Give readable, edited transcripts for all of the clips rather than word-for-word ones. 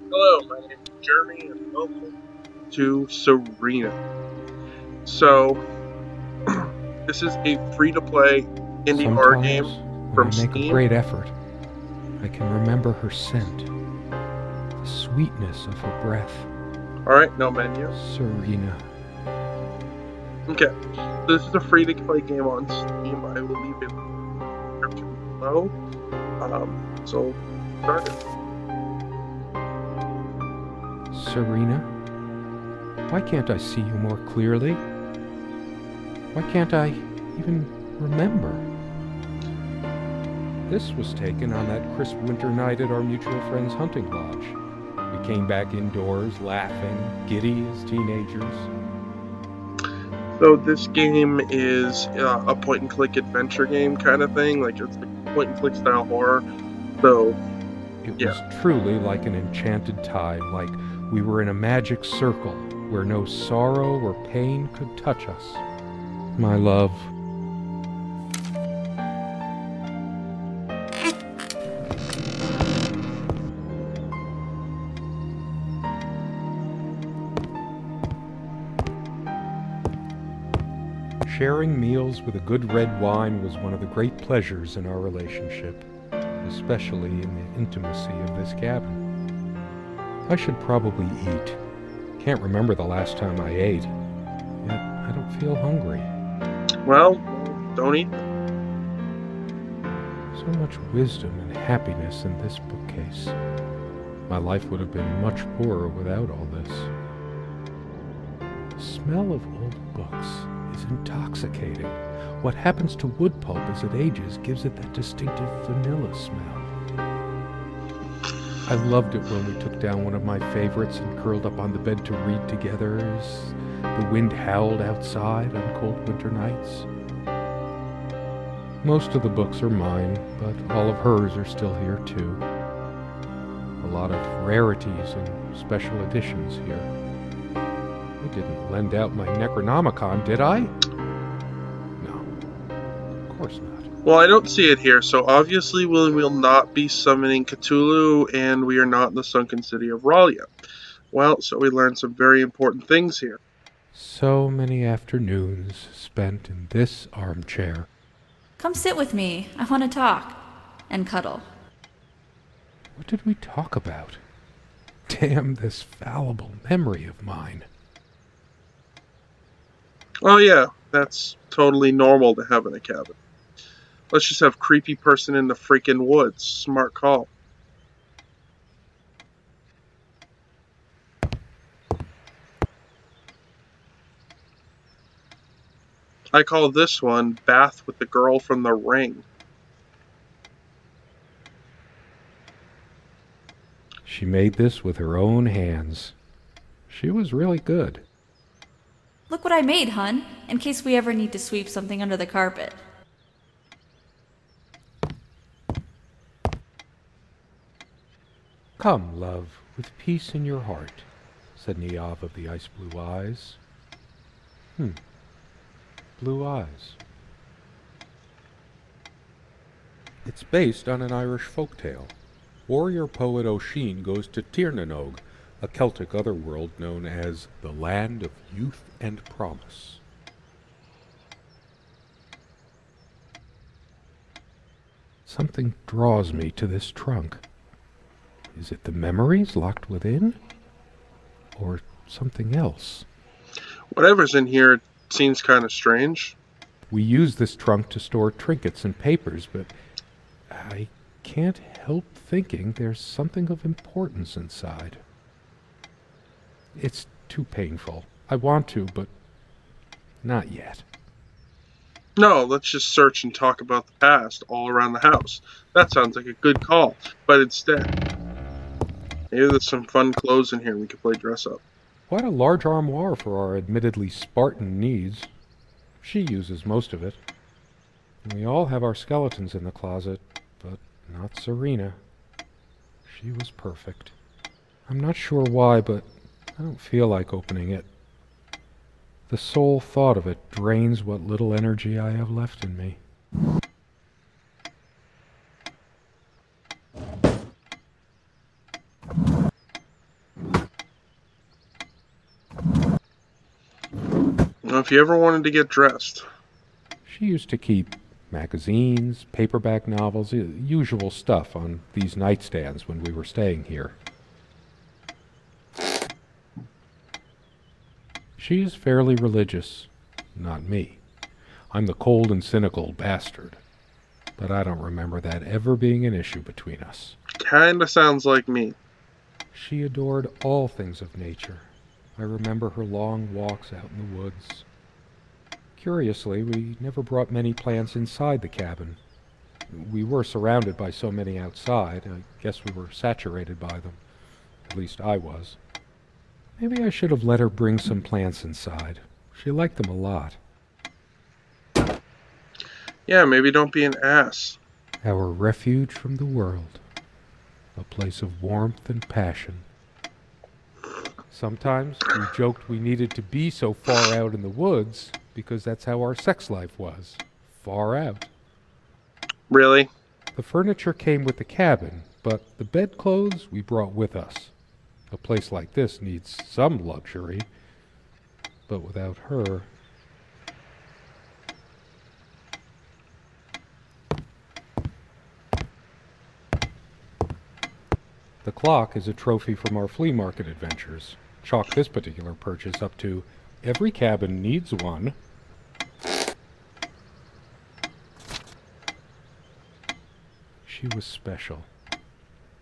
Hello, my name is Jeremy, and welcome to Serena. So, this is a free-to-play indie horror Sometimes, game when I from make a Steam. great effort, I can remember her scent, the sweetness of her breath. Alright, no menu. Serena. Okay, so this is a free-to-play game on Steam. I will leave it in the description below. So, start it. Serena? Why can't I see you more clearly? Why can't I even remember? This was taken on that crisp winter night at our mutual friend's hunting lodge. We came back indoors, laughing, giddy as teenagers. So, this game is a point-and-click adventure game kind of thing. Like, it's a point-and-click style horror. So, It yeah. was truly like an enchanted time, like we were in a magic circle where no sorrow or pain could touch us. My love. Sharing meals with a good red wine was one of the great pleasures in our relationship, especially in the intimacy of this cabin. I should probably eat. Can't remember the last time I ate, yet I don't feel hungry. Well, don't eat. So much wisdom and happiness in this bookcase. My life would have been much poorer without all this. The smell of old books is intoxicating. What happens to wood pulp as it ages gives it that distinctive vanilla smell. I loved it when we took down one of my favorites and curled up on the bed to read together as the wind howled outside on cold winter nights. Most of the books are mine, but all of hers are still here too. A lot of rarities and special editions here. I didn't lend out my Necronomicon, did I? No, of course not. Well, I don't see it here, so obviously we will not be summoning Cthulhu, and we are not in the sunken city of Ralia. Well, so we learned some very important things here. So many afternoons spent in this armchair. Come sit with me. I want to talk. And cuddle. What did we talk about? Damn this fallible memory of mine. Oh yeah, that's totally normal to have in a cabin. Let's just have creepy person in the freaking woods. Smart call. I call this one Bath with the Girl from the Ring. She made this with her own hands. She was really good. Look what I made, hun, in case we ever need to sweep something under the carpet. Come, love, with peace in your heart, said Niamh of the ice-blue eyes. Blue eyes. It's based on an Irish folktale. Warrior poet O'Sheen goes to Tirnanog, a Celtic otherworld known as the Land of Youth and Promise. Something draws me to this trunk. Is it the memories locked within? Or something else? Whatever's in here seems kind of strange. We use this trunk to store trinkets and papers, but I can't help thinking there's something of importance inside. It's too painful. I want to, but not yet. No, let's just search and talk about the past all around the house. That sounds like a good call. But instead, maybe there's some fun clothes in here we could play dress up. Quite a large armoire for our admittedly Spartan needs. She uses most of it. We all have our skeletons in the closet, but not Serena. She was perfect. I'm not sure why, but I don't feel like opening it. The sole thought of it drains what little energy I have left in me. Well, if you ever wanted to get dressed. She used to keep magazines, paperback novels, usual stuff on these nightstands when we were staying here. She is fairly religious, not me. I'm the cold and cynical bastard. But I don't remember that ever being an issue between us. Kinda sounds like me. She adored all things of nature. I remember her long walks out in the woods. Curiously, we never brought many plants inside the cabin. We were surrounded by so many outside, I guess we were saturated by them. At least I was. Maybe I should have let her bring some plants inside. She liked them a lot. Yeah, maybe don't be an ass. Our refuge from the world. A place of warmth and passion. Sometimes we joked we needed to be so far out in the woods because that's how our sex life was. Far out. Really? The furniture came with the cabin, but the bedclothes we brought with us. A place like this needs some luxury, but without her... The clock is a trophy from our flea market adventures. Chalk this particular purchase up to, every cabin needs one. She was special.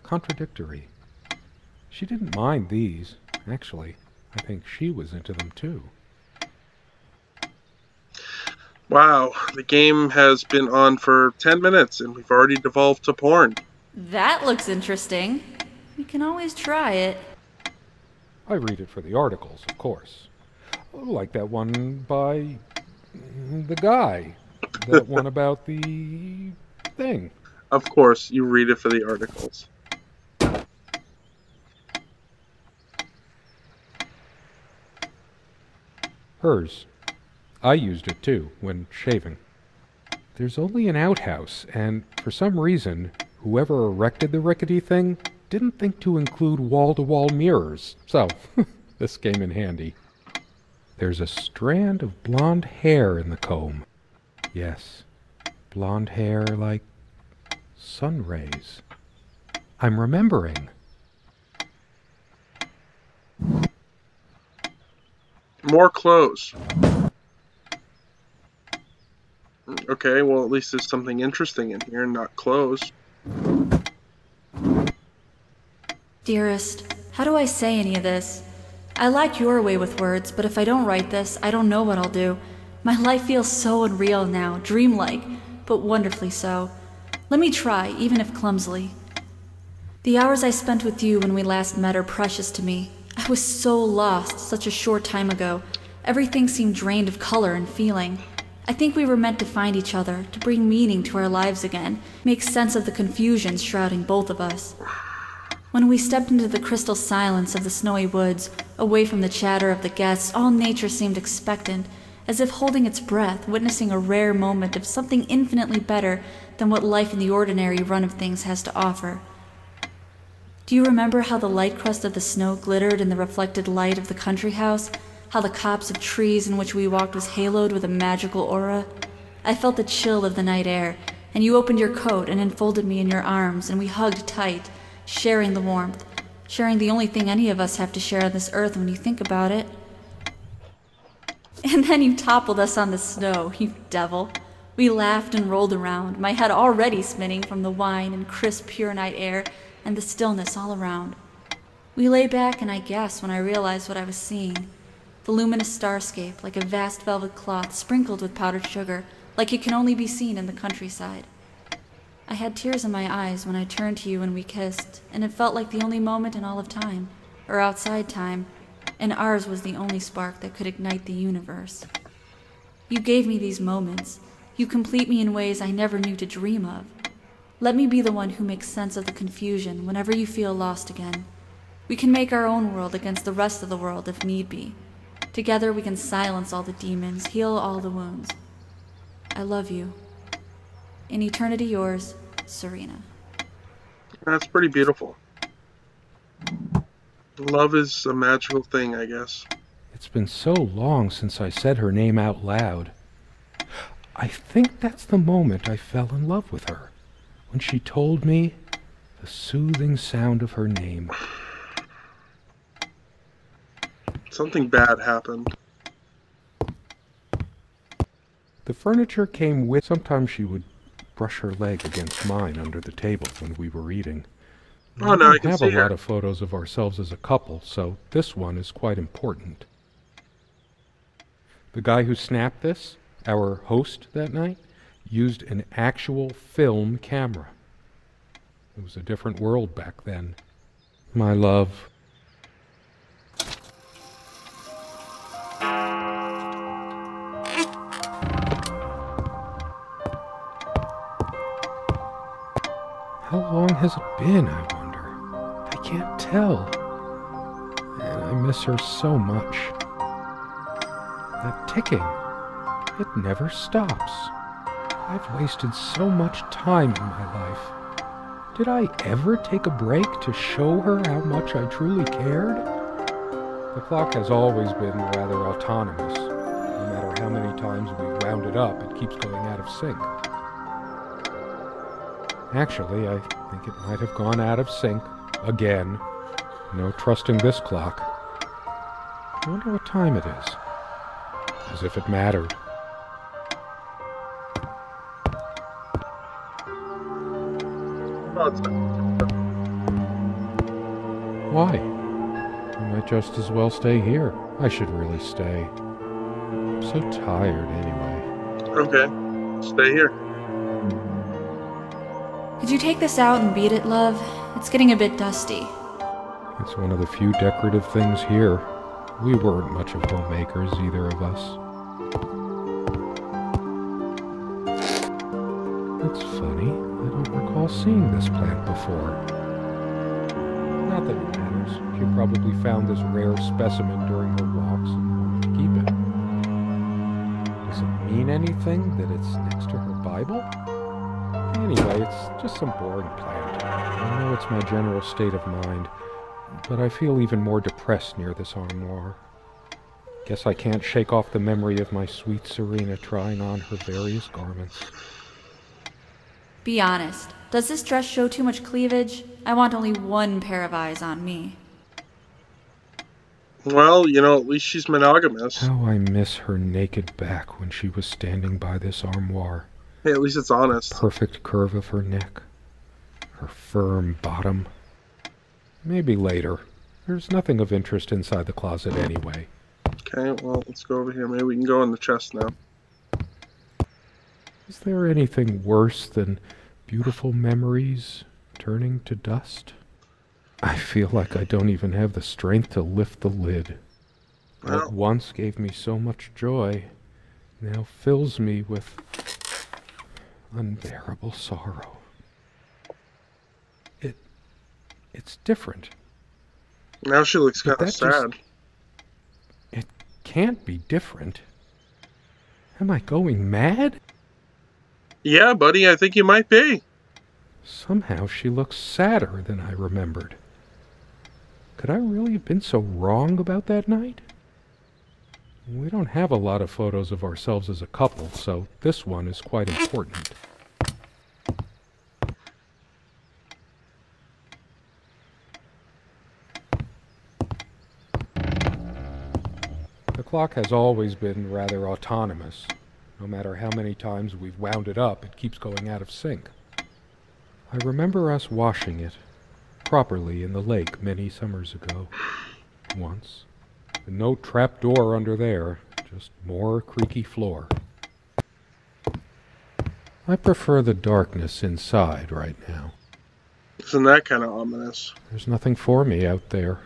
Contradictory. She didn't mind these. Actually, I think she was into them too. Wow, the game has been on for 10 minutes and we've already devolved to porn. That looks interesting. We can always try it. I read it for the articles, of course. Like that one by the guy. That one about the thing. Of course, you read it for the articles. Hers. I used it too, when shaving. There's only an outhouse, and for some reason, whoever erected the rickety thing didn't think to include wall-to-wall mirrors, so this came in handy. There's a strand of blonde hair in the comb. Yes, blonde hair like sun rays. I'm remembering. More clothes. Okay, well at least there's something interesting in here, not clothes. Dearest, how do I say any of this? I like your way with words, but if I don't write this, I don't know what I'll do. My life feels so unreal now, dreamlike, but wonderfully so. Let me try, even if clumsily. The hours I spent with you when we last met are precious to me. I was so lost such a short time ago. Everything seemed drained of color and feeling. I think we were meant to find each other, to bring meaning to our lives again, make sense of the confusion shrouding both of us. When we stepped into the crystal silence of the snowy woods, away from the chatter of the guests, all nature seemed expectant, as if holding its breath, witnessing a rare moment of something infinitely better than what life in the ordinary run of things has to offer. Do you remember how the light crust of the snow glittered in the reflected light of the country house? How the copse of trees in which we walked was haloed with a magical aura? I felt the chill of the night air, and you opened your coat and enfolded me in your arms, and we hugged tight, sharing the warmth, sharing the only thing any of us have to share on this earth when you think about it. And then you toppled us on the snow, you devil. We laughed and rolled around, my head already spinning from the wine and crisp, pure night air and the stillness all around. We lay back, and I gasped when I realized what I was seeing. The luminous starscape, like a vast velvet cloth sprinkled with powdered sugar, like it can only be seen in the countryside. I had tears in my eyes when I turned to you and we kissed, and it felt like the only moment in all of time, or outside time, and ours was the only spark that could ignite the universe. You gave me these moments. You complete me in ways I never knew to dream of. Let me be the one who makes sense of the confusion whenever you feel lost again. We can make our own world against the rest of the world if need be. Together we can silence all the demons, heal all the wounds. I love you. In eternity yours, Serena. That's pretty beautiful. Love is a magical thing, I guess. It's been so long since I said her name out loud. I think that's the moment I fell in love with her, when she told me the soothing sound of her name. Something bad happened. The furniture came with. Sometimes she would brush her leg against mine under the table when we were eating. Oh, no, I can have see a lot her. of photos of ourselves as a couple, so this one is quite important. The guy who snapped this, our host that night, used an actual film camera. It was a different world back then. My love. How long has it been, I wonder? I can't tell. And I miss her so much. That ticking, it never stops. I've wasted so much time in my life. Did I ever take a break to show her how much I truly cared? The clock has always been rather autonomous. No matter how many times we wound it up, it keeps going out of sync. Actually, I think it might have gone out of sync again. No trusting this clock. I wonder what time it is. As if it mattered. Oh, it's not. Why? I might just as well stay here. I should really stay. I'm so tired anyway. Okay, stay here. Could you take this out and beat it, love? It's getting a bit dusty. It's one of the few decorative things here. We weren't much of homemakers, either of us. It's funny, I don't recall seeing this plant before. Not that it matters. She probably found this rare specimen during her walks and wanted to keep it. Does it mean anything that it's next to her Bible? Anyway, it's just some boring plant. I know it's my general state of mind, but I feel even more depressed near this armoire. Guess I can't shake off the memory of my sweet Serena trying on her various garments. Be honest. Does this dress show too much cleavage? I want only one pair of eyes on me. Well, you know, at least she's monogamous. How I miss her naked back when she was standing by this armoire. Hey, at least it's honest. Perfect curve of her neck. Her firm bottom. Maybe later. There's nothing of interest inside the closet anyway. Okay, well, let's go over here. Maybe we can go in the chest now. Is there anything worse than beautiful memories turning to dust? I feel like I don't even have the strength to lift the lid. Well, What once gave me so much joy now fills me with unbearable sorrow. It's different. now she looks But kind of that just- sad. It can't be different. Am I going mad? Yeah, buddy, I think you might be. Somehow she looks sadder than I remembered. Could I really have been so wrong about that night? We don't have a lot of photos of ourselves as a couple, so this one is quite important. The clock has always been rather autonomous. No matter how many times we've wound it up, it keeps going out of sync. I remember us washing it properly in the lake many summers ago. Once. And no trap door under there, just more creaky floor. I prefer the darkness inside right now. Isn't that kind of ominous? There's nothing for me out there.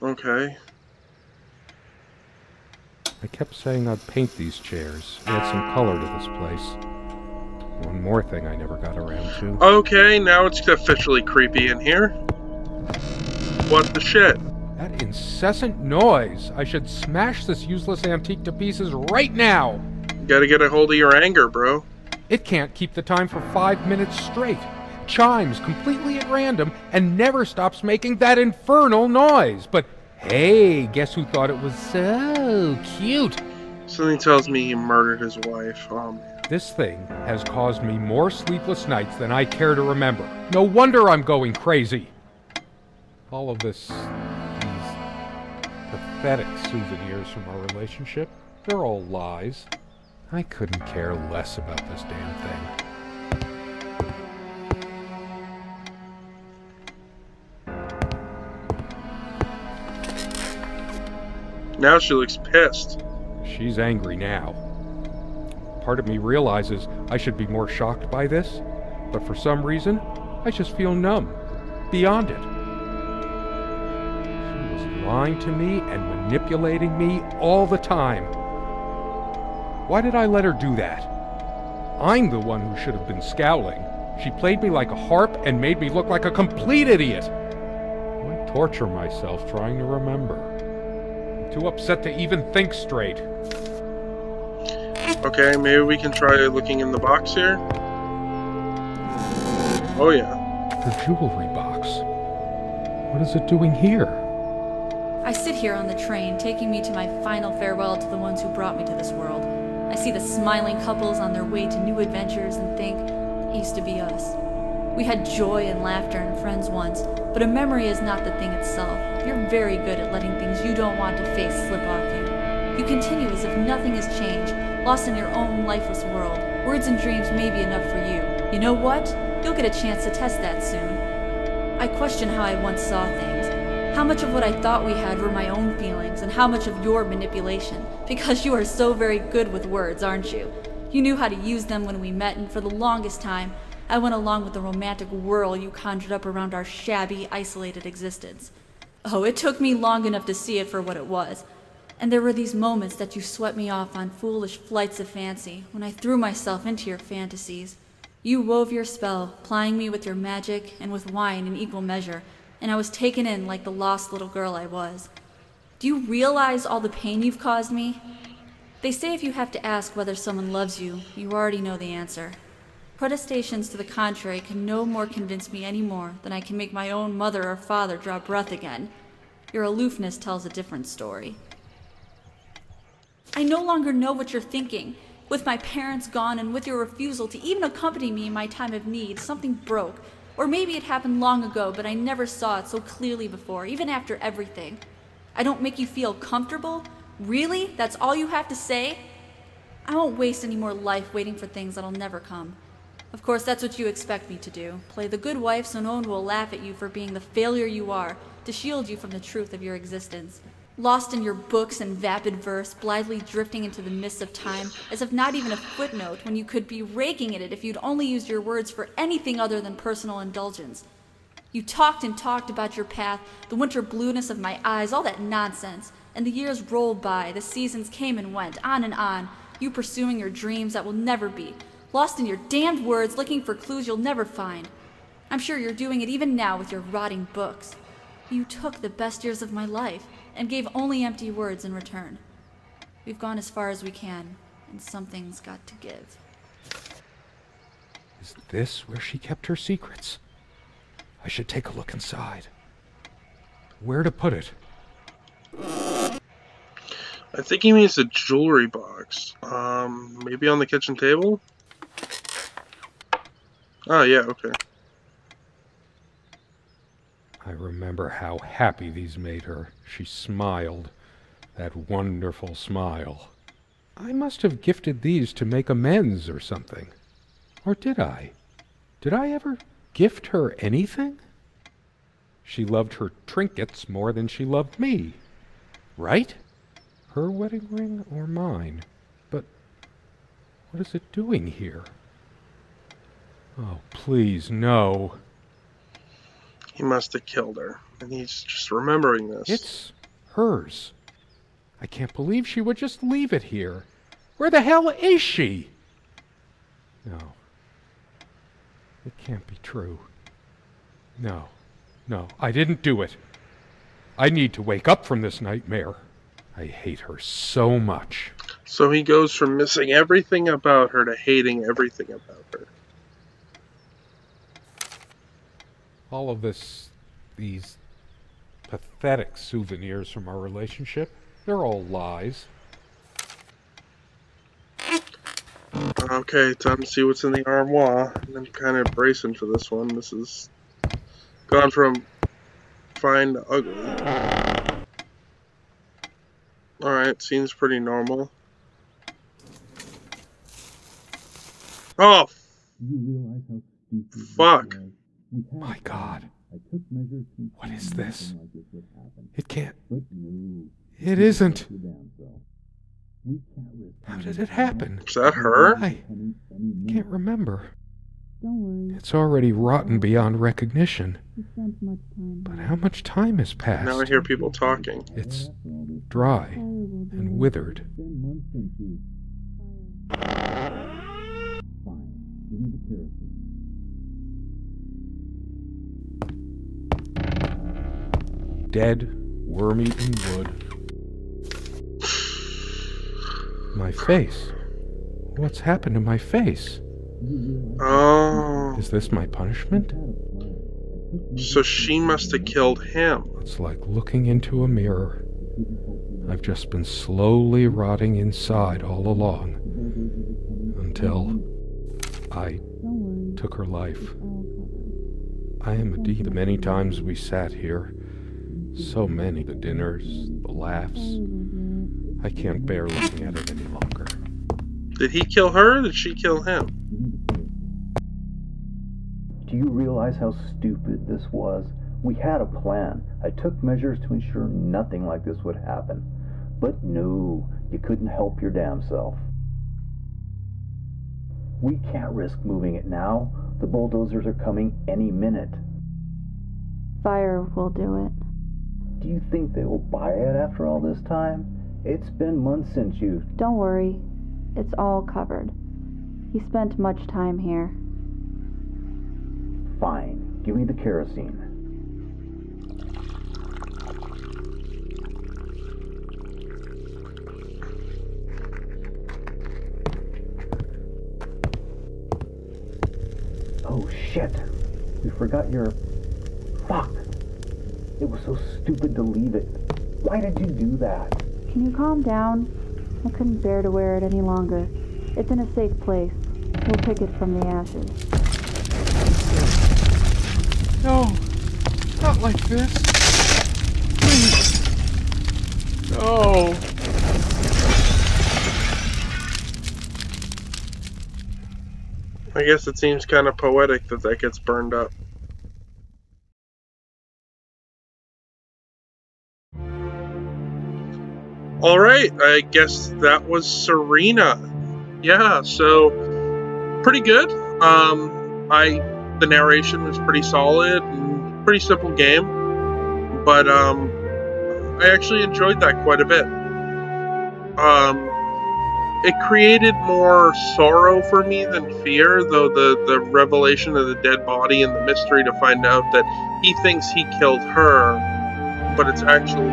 Okay. I kept saying I'd paint these chairs, add some color to this place. One more thing I never got around to. Okay, now it's officially creepy in here. What the shit? That incessant noise! I should smash this useless antique to pieces right now! You gotta get a hold of your anger, bro. It can't keep the time for 5 minutes straight. Chimes completely at random and never stops making that infernal noise. But Hey, guess who thought it was so cute? Something tells me he murdered his wife. Oh, man. This thing has caused me more sleepless nights than I care to remember. No wonder I'm going crazy. All of these pathetic souvenirs from our relationship, they're all lies. I couldn't care less about this damn thing. Now she looks pissed. She's angry now. Part of me realizes I should be more shocked by this, but for some reason, I just feel numb, beyond it. She was lying to me and manipulating me all the time. Why did I let her do that? I'm the one who should have been scowling. She played me like a harp and made me look like a complete idiot. I torture myself trying to remember. I'm too upset to even think straight. Okay, maybe we can try looking in the box here. Oh yeah. Her jewelry box. What is it doing here? I sit here on the train, taking me to my final farewell to the ones who brought me to this world. I see the smiling couples on their way to new adventures and think, it used to be us. We had joy and laughter and friends once, but a memory is not the thing itself. You're very good at letting things you don't want to face slip off you. You continue as if nothing has changed, lost in your own lifeless world. Words and dreams may be enough for you. You know what? You'll get a chance to test that soon. I question how I once saw things. How much of what I thought we had were my own feelings, and how much of your manipulation. Because you are so very good with words, aren't you? You knew how to use them when we met, and for the longest time, I went along with the romantic whirl you conjured up around our shabby, isolated existence. Oh, it took me long enough to see it for what it was. And there were these moments that you swept me off on foolish flights of fancy, when I threw myself into your fantasies. You wove your spell, plying me with your magic and with wine in equal measure, and I was taken in like the lost little girl I was. Do you realize all the pain you've caused me? They say if you have to ask whether someone loves you, you already know the answer. Protestations to the contrary can no more convince me any more than I can make my own mother or father draw breath again. Your aloofness tells a different story. I no longer know what you're thinking. With my parents gone and with your refusal to even accompany me in my time of need, something broke. Or maybe it happened long ago, but I never saw it so clearly before, even after everything. I don't make you feel comfortable? Really? That's all you have to say? I won't waste any more life waiting for things that'll never come. Of course, that's what you expect me to do. Play the good wife so no one will laugh at you for being the failure you are, to shield you from the truth of your existence. Lost in your books and vapid verse, blithely drifting into the mists of time, as if not even a footnote, when you could be raking at it if you'd only used your words for anything other than personal indulgence. You talked and talked about your path, the winter blueness of my eyes, all that nonsense. And the years rolled by, the seasons came and went, on, you pursuing your dreams that will never be, lost in your damned words, looking for clues you'll never find. I'm sure you're doing it even now with your rotting books. You took the best years of my life, and gave only empty words in return. We've gone as far as we can, and something's got to give. Is this where she kept her secrets? I should take a look inside. Where to put it? I think he means the jewelry box. Maybe on the kitchen table? Oh, yeah, okay. I remember how happy these made her. She smiled. That wonderful smile. I must have gifted these to make amends or something. Or did I? Did I ever gift her anything? She loved her trinkets more than she loved me. Right? Her wedding ring or mine? But what is it doing here? Oh, please, no. He must have killed her, and he's just remembering this. It's hers. I can't believe she would just leave it here. Where the hell is she? No. It can't be true. No, I didn't do it. I need to wake up from this nightmare. I hate her so much. So he goes from missing everything about her to hating everything about her. All of these pathetic souvenirs from our relationship. They're all lies. Okay, time to see what's in the armoire. I'm kind of bracing for this one. This is gone from fine to ugly. Alright, seems pretty normal. Oh, fuck. My God. What is this? It can't. It isn't. How did it happen? Is that her? I can't remember. It's already rotten beyond recognition. But how much time has passed? Now I hear people talking. It's dry and withered. Dead, worm-eaten wood. My face. What's happened to my face? Oh. Is this my punishment? So she must have killed him. It's like looking into a mirror. I've just been slowly rotting inside all along. Until I took her life. I am indeed the many times we sat here. So many. The dinners, the laughs. I can't bear looking at it any longer. Did he kill her or did she kill him? Do you realize how stupid this was? We had a plan. I took measures to ensure nothing like this would happen. But no, you couldn't help your damn self. We can't risk moving it now. The bulldozers are coming any minute. Fire will do it. Do you think they will buy it after all this time? It's been months since you... Don't worry. It's all covered. He spent much time here. Fine. Give me the kerosene. Oh shit. We forgot your... Fuck. It was so stupid to leave it. Why did you do that? Can you calm down? I couldn't bear to wear it any longer. It's in a safe place. We'll pick it from the ashes. No, not like this. Please. No. I guess it seems kind of poetic that that gets burned up. Alright, I guess that was Serena. Yeah, so pretty good. The narration was pretty solid and pretty simple game. But I actually enjoyed that quite a bit. It created more sorrow for me than fear, though the revelation of the dead body and the mystery to find out that he thinks he killed her, but it's actually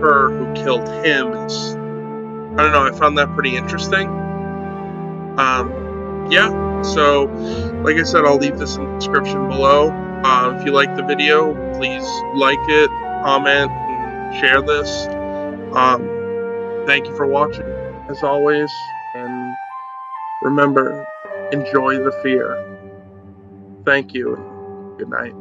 her who killed him is, I don't know, I found that pretty interesting. Yeah, so like I said, I'll leave this in the description below. If you like the video, please like it, comment, and share this. Thank you for watching, as always, and remember, enjoy the fear. Thank you, and good night.